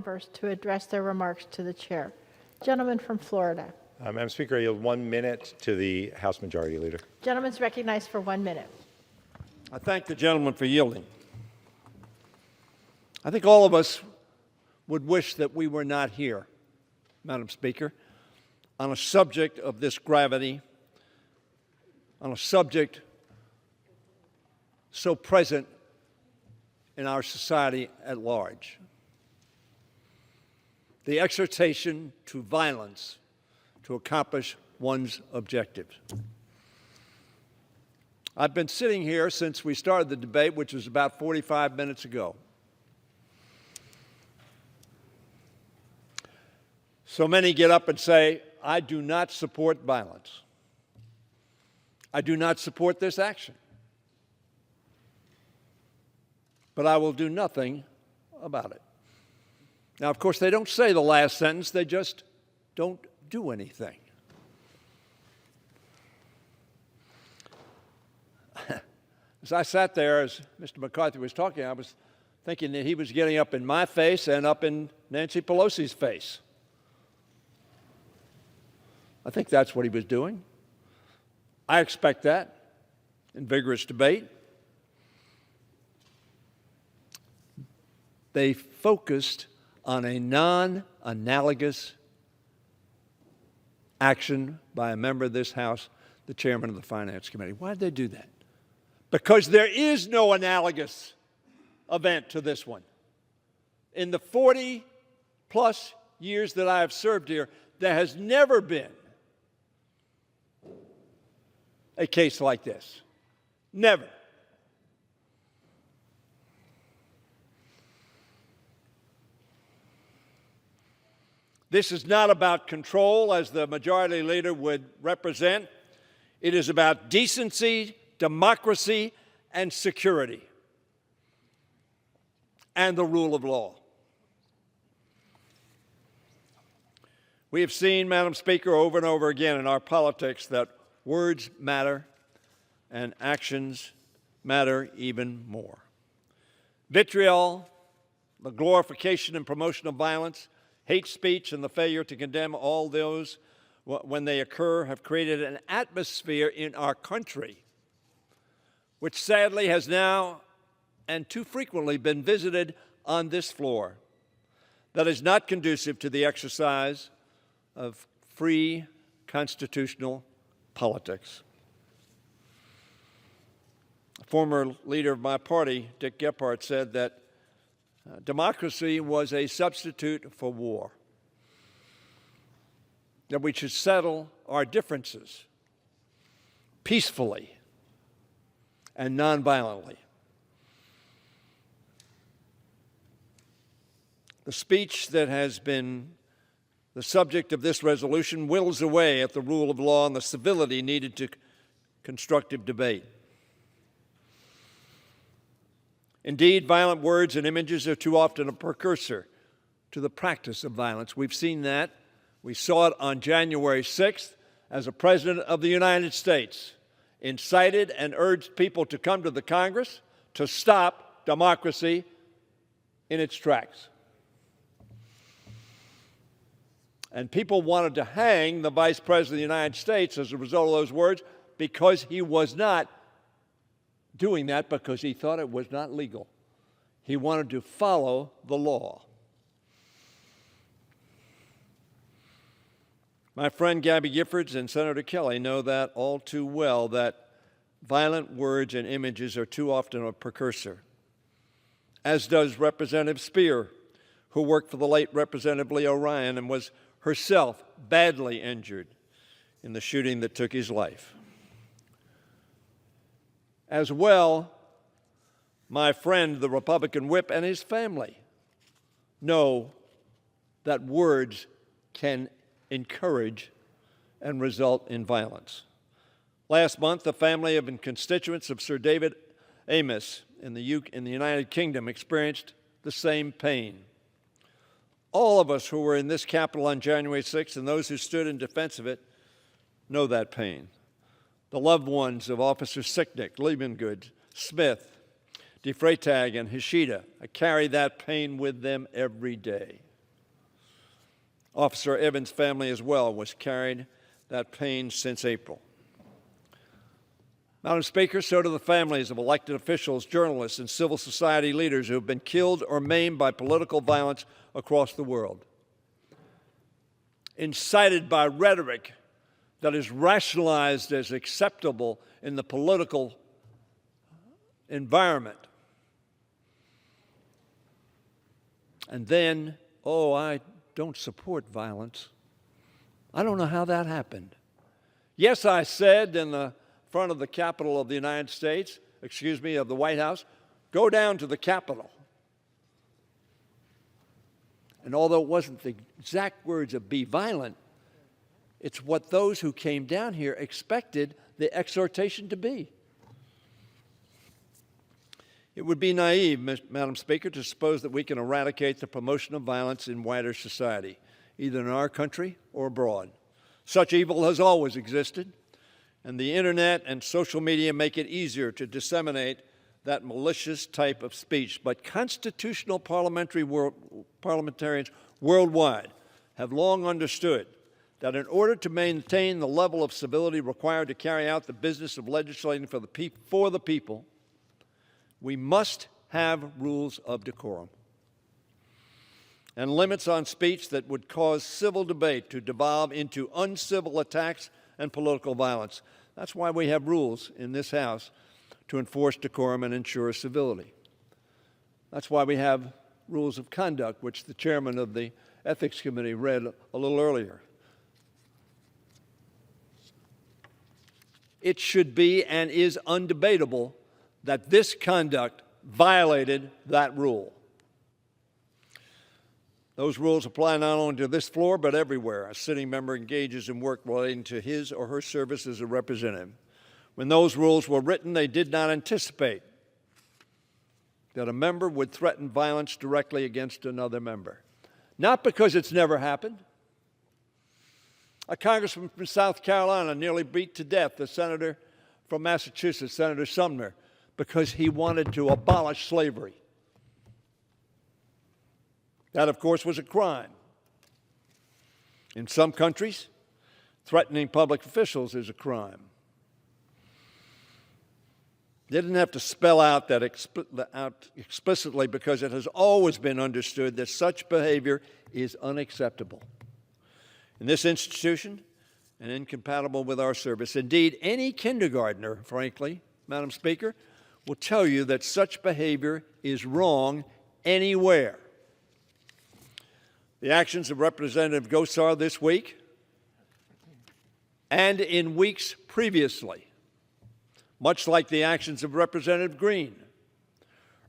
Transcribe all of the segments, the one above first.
members to address their remarks to the chair. Gentleman from Florida. Madam Speaker, I yield 1 minute to the House Majority Leader. Gentleman's recognized for 1 minute. I thank the gentleman for yielding. I think all of us would wish that we were not here, Madam Speaker, on a subject of this gravity, on a subject so present in our society at large. The exhortation to violence to accomplish one's objectives. I've been sitting here since we started the debate, which was about 45 minutes ago. So many get up and say, I do not support violence. I do not support this action. But I will do nothing about it. Now, of course, they don't say the last sentence, they just don't do anything. As I sat there, as Mr. McCarthy was talking, I was thinking that he was getting up in my face and up in Nancy Pelosi's face. I think that's what he was doing. I expect that in vigorous debate. They focused on a non-analogous action by a member of this House, the chairman of the Finance Committee. Why did they do that? Because there is no analogous event to this one. In the 40-plus years that I have served here, there has never been a case like this. Never. This is not about control, as the majority leader would represent. It is about decency, democracy, and security, and the rule of law. We have seen, Madam Speaker, over and over again in our politics that words matter and actions matter even more. Vitriol, the glorification and promotion of violence, hate speech, and the failure to condemn all those when they occur have created an atmosphere in our country which sadly has now and too frequently been visited on this floor that is not conducive to the exercise of free constitutional politics. A former leader of my party, Dick Gephardt, said that democracy was a substitute for war, that we should settle our differences peacefully and nonviolently. The speech that has been the subject of this resolution whittles away at the rule of law and the civility needed to constructive debate. Indeed, violent words and images are too often a precursor to the practice of violence. We've seen that. We saw it on January 6th as a President of the United States incited and urged people to come to the Congress to stop democracy in its tracks. And people wanted to hang the Vice President of the United States as a result of those words because he was not doing that because he thought it was not legal. He wanted to follow the law. My friend Gabby Giffords and Senator Kelly know that all too well, that violent words and images are too often a precursor, as does Representative Speer, who worked for the late Representative Leo Ryan and was herself badly injured in the shooting that took his life. As well, my friend, the Republican whip, and his family know that words can encourage and result in violence. Last month, the family and constituents of Sir David Amess in the United Kingdom experienced the same pain. All of us who were in this Capitol on January 6th and those who stood in defense of it know that pain. The loved ones of Officers Sicknick, Liebengood, Smith, DeFreytag, and Hishida carry that pain with them every day. Officer Evans' family as well was carried that pain since April. Madam Speaker, so do the families of elected officials, journalists, and civil society leaders who have been killed or maimed by political violence across the world. Incited by rhetoric that is rationalized as acceptable in the political environment. And then, oh, I don't support violence. I don't know how that happened. Yes, I said in the front of the Capitol of the United States, of the White House, go down to the Capitol. And although it wasn't the exact words of be violent, it's what those who came down here expected the exhortation to be. It would be naive, Madam Speaker, to suppose that we can eradicate the promotion of violence in wider society, either in our country or abroad. Such evil has always existed, and the internet and social media make it easier to disseminate that malicious type of speech. But constitutional parliamentarians worldwide have long understood that in order to maintain the level of civility required to carry out the business of legislating for the people, we must have rules of decorum and limits on speech that would cause civil debate to devolve into uncivil attacks and political violence. That's why we have rules in this House to enforce decorum and ensure civility. That's why we have rules of conduct, which the chairman of the Ethics Committee read a little earlier. It should be and is undebatable that this conduct violated that rule. Those rules apply not only to this floor, but everywhere a sitting member engages in work relating to his or her service as a representative. When those rules were written, they did not anticipate that a member would threaten violence directly against another member. Not because it's never happened. A congressman from South Carolina nearly beat to death a senator from Massachusetts, Senator Sumner, because he wanted to abolish slavery. That, of course, was a crime. In some countries, threatening public officials is a crime. They didn't have to spell out that explicitly because it has always been understood that such behavior is unacceptable in this institution and incompatible with our service. Indeed, any kindergartner, frankly, Madam Speaker, will tell you that such behavior is wrong anywhere. The actions of Representative Gosar this week and in weeks previously, much like the actions of Representative Green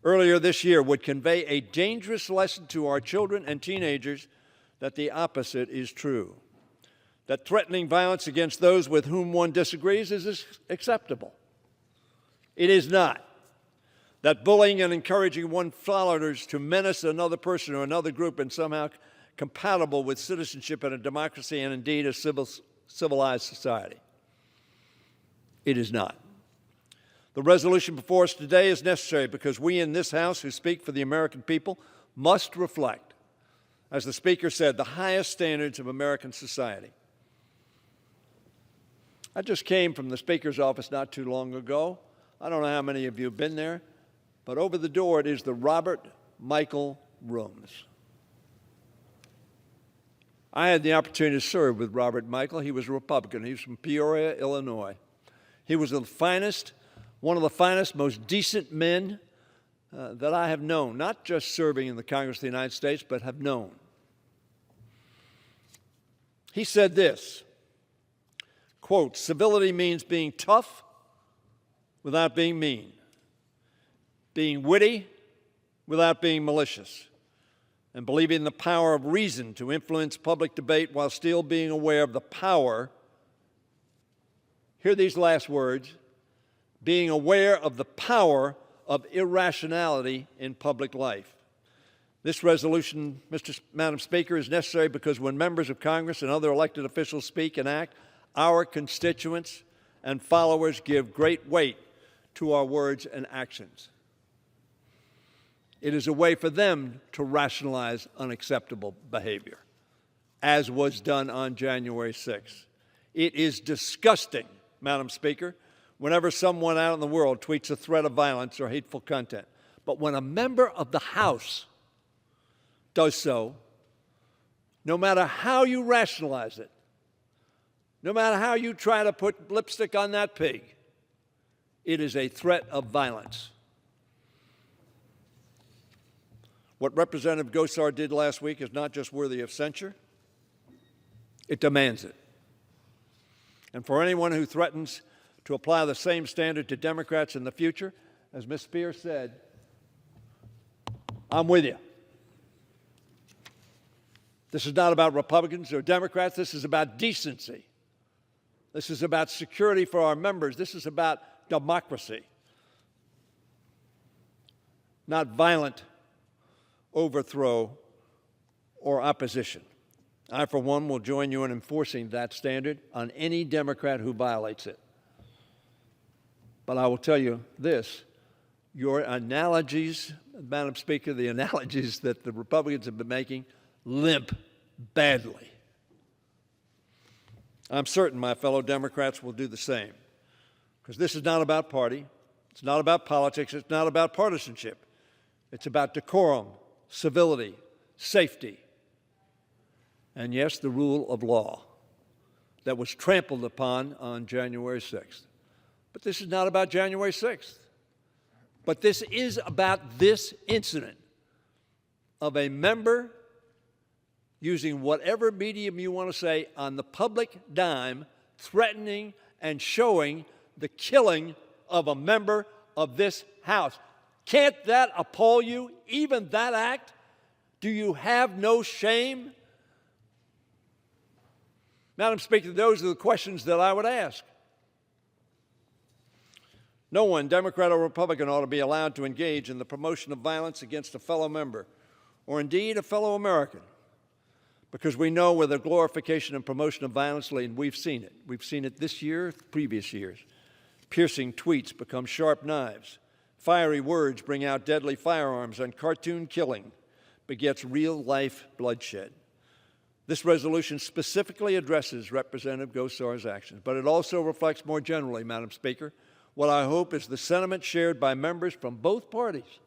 earlier this year, would convey a dangerous lesson to our children and teenagers that the opposite is true, that threatening violence against those with whom one disagrees is acceptable. It is not. That bullying and encouraging one's followers to menace another person or another group and somehow compatible with citizenship in a democracy and indeed a civilized society. It is not. The resolution before us today is necessary because we in this House who speak for the American people must reflect, as the Speaker said, the highest standards of American society. I just came from the Speaker's office not too long ago. I don't know how many of you have been there, but over the door it is the Robert Michael Rooms. I had the opportunity to serve with Robert Michael. He was a Republican. He was from Peoria, Illinois. He was one of the finest, most decent men that I have known, not just serving in the Congress of the United States, but have known. He said this, quote, "Civility means being tough without being mean, being witty without being malicious, and believing in the power of reason to influence public debate while still being aware of the power," hear these last words, "being aware of the power of irrationality in public life." This resolution, Madam Speaker, is necessary because when members of Congress and other elected officials speak and act, our constituents and followers give great weight to our words and actions. It is a way for them to rationalize unacceptable behavior. as was done on January 6th. It is disgusting, Madam Speaker, whenever someone out in the world tweets a threat of violence or hateful content. But when a member of the House does so, no matter how you rationalize it, no matter how you try to put lipstick on that pig, it is a threat of violence. What Representative Gosar did last week is not just worthy of censure, it demands it. And for anyone who threatens to apply the same standard to Democrats in the future, as Ms. Spears said, I'm with you. This is not about Republicans or Democrats. This is about decency. This is about security for our members. This is about democracy, not violent overthrow or opposition. I, for one, will join you in enforcing that standard on any Democrat who violates it. But I will tell you this, your analogies, Madam Speaker, the analogies that the Republicans have been making limp badly. I'm certain my fellow Democrats will do the same, because this is not about party, it's not about politics, it's not about partisanship. It's about decorum, civility, safety, and yes, the rule of law that was trampled upon on January 6th. But this is not about January 6th. But this is about this incident of a member using whatever medium you want to say on the public dime, threatening and showing the killing of a member of this House. Can't that appall you, even that act? Do you have no shame? Madam Speaker, those are the questions that I would ask. No one, Democrat or Republican, ought to be allowed to engage in the promotion of violence against a fellow member, or indeed a fellow American, because we know where the glorification and promotion of violence lead. We've seen it. We've seen it this year, previous years. Piercing tweets become sharp knives. Fiery words bring out deadly firearms, and cartoon killing begets real-life bloodshed. This resolution specifically addresses Representative Gosar's actions, but it also reflects more generally, Madam Speaker, what I hope is the sentiment shared by members from both parties,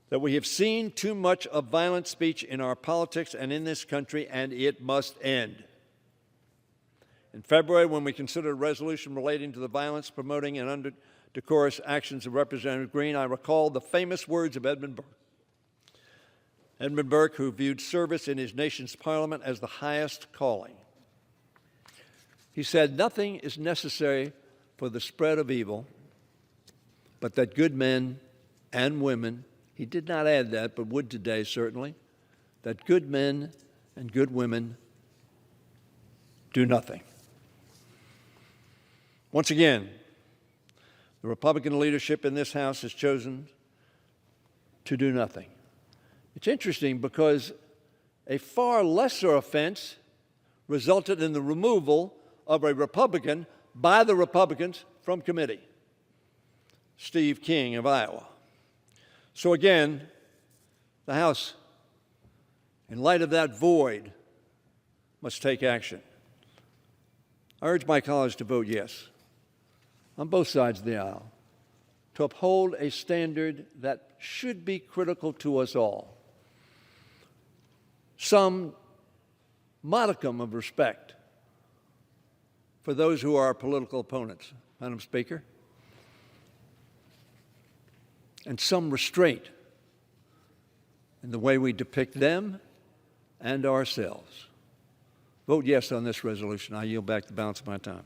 that we have seen too much of violent speech in our politics and in this country, and it must end. In February, when we considered a resolution relating to the violence, promoting, and undecorous actions of Representative Green, I recalled the famous words of Edmund Burke. Edmund Burke, who viewed service in his nation's parliament as the highest calling. He said, "Nothing is necessary for the spread of evil, but that good men and women," he did not add that, but would today certainly, "that good men and good women do nothing." Once again, the Republican leadership in this House has chosen to do nothing. It's interesting because a far lesser offense resulted in the removal of a Republican by the Republicans from committee, Steve King of Iowa. So again, the House, in light of that void, must take action. I urge my colleagues to vote yes, on both sides of the aisle, to uphold a standard that should be critical to us all. Some modicum of respect for those who are our political opponents, Madam Speaker, and some restraint in the way we depict them and ourselves. Vote yes on this resolution. I yield back the balance of my time.